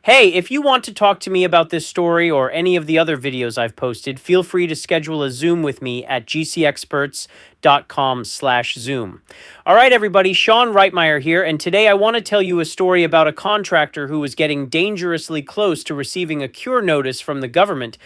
Hey, if you want to talk to me about this story or any of the other videos I've posted, feel free to schedule a Zoom with me at GCExperts.com/Zoom. All right, everybody, Sean Reitmeyer here, and today I want to tell you a story about a contractor who was getting dangerously close to receiving a cure notice from the government,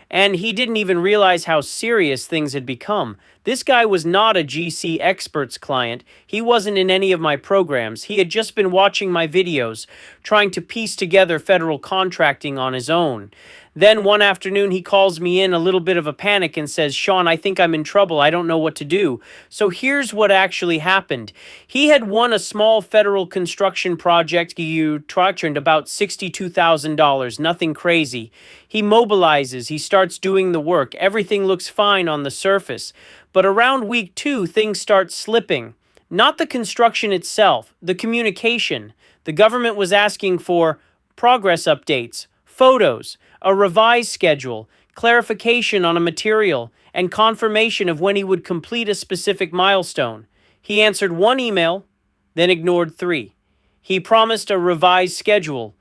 and he didn't even realize how serious things had become. This guy was not a GCExperts client. He wasn't in any of my programs. He had just been watching my videos, trying to piece together federal contracting on his own. Then one afternoon, he calls me in a little bit of a panic and says, Sean, I think I'm in trouble. I don't know what to do. So here's what actually happened. He had won a small federal construction project. He tractioned about $62,000, nothing crazy. He mobilizes, he starts doing the work. Everything looks fine on the surface. But around week 2, things start slipping. Not the construction itself, the communication. The government was asking for progress updates, photos, a revised schedule, clarification on a material, and confirmation of when he would complete a specific milestone. He answered one email, then ignored 3. He promised a revised schedule,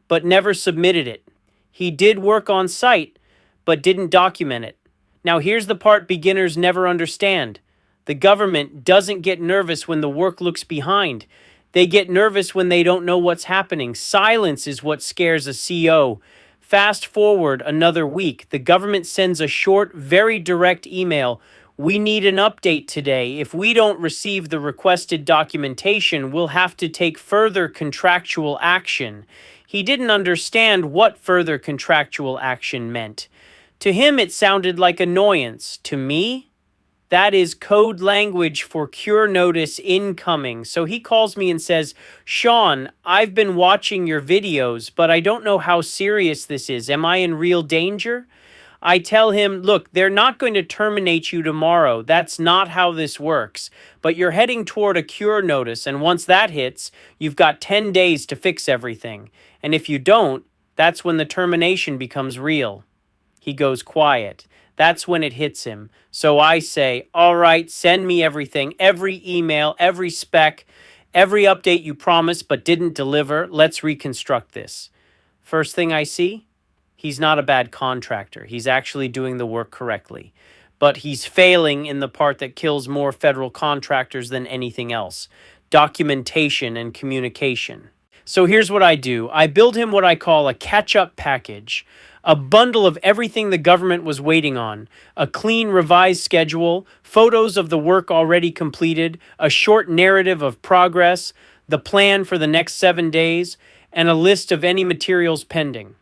but never submitted it. He did work on site, but didn't document it. Now here's the part beginners never understand. The government doesn't get nervous when the work looks behind. They get nervous when they don't know what's happening. Silence is what scares a CO. Fast forward another week. The government sends a short, very direct email. We need an update today. If we don't receive the requested documentation, we'll have to take further contractual action. He didn't understand what further contractual action meant. To him, it sounded like annoyance. To me, that is code language for cure notice incoming. So he calls me and says, Sean, I've been watching your videos, but I don't know how serious this is. Am I in real danger? I tell him, look, they're not going to terminate you tomorrow. That's not how this works. But you're heading toward a cure notice, and once that hits, you've got 10 days to fix everything. And if you don't, that's when the termination becomes real. He goes quiet. That's when it hits him. So I say, all right, send me everything, every email, every spec, every update you promised but didn't deliver. Let's reconstruct this. First thing I see, he's not a bad contractor. He's actually doing the work correctly. But he's failing in the part that kills more federal contractors than anything else: documentation and communication. So here's what I do. I build him what I call a catch-up package. A bundle of everything the government was waiting on, a clean revised schedule, photos of the work already completed, a short narrative of progress, the plan for the next 7 days, and a list of any materials pending.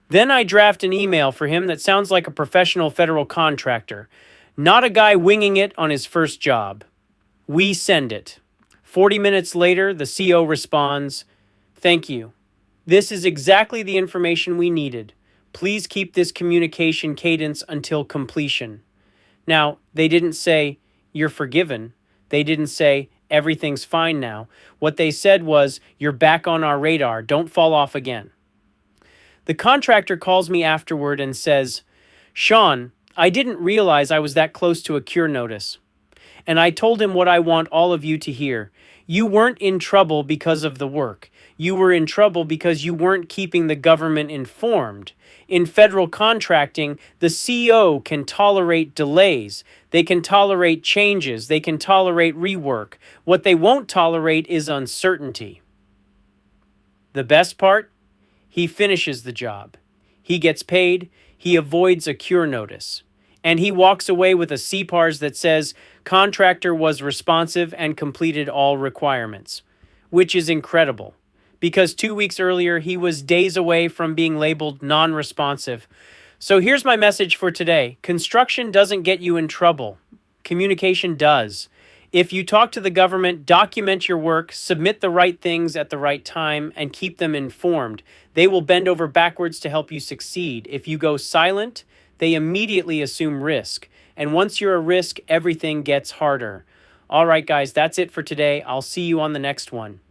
Then I draft an email for him that sounds like a professional federal contractor, not a guy winging it on his first job. We send it. 40 minutes later, the CO responds, "Thank you. This is exactly the information we needed. Please keep this communication cadence until completion." Now, they didn't say, "You're forgiven." They didn't say, "Everything's fine now." What they said was, "You're back on our radar. Don't fall off again." The contractor calls me afterward and says, "Sean, I didn't realize I was that close to a cure notice." And I told him what I want all of you to hear. You weren't in trouble because of the work. You were in trouble because you weren't keeping the government informed. In federal contracting, the CO can tolerate delays. They can tolerate changes. They can tolerate rework. What they won't tolerate is uncertainty. The best part? He finishes the job. He gets paid. He avoids a cure notice. And he walks away with a CPARS that says, contractor was responsive and completed all requirements, which is incredible. Because 2 weeks earlier, he was days away from being labeled non-responsive. So here's my message for today. Construction doesn't get you in trouble. Communication does. If you talk to the government, document your work, submit the right things at the right time, and keep them informed. They will bend over backwards to help you succeed. If you go silent, they immediately assume risk. And once you're a risk, everything gets harder. All right, guys, that's it for today. I'll see you on the next one.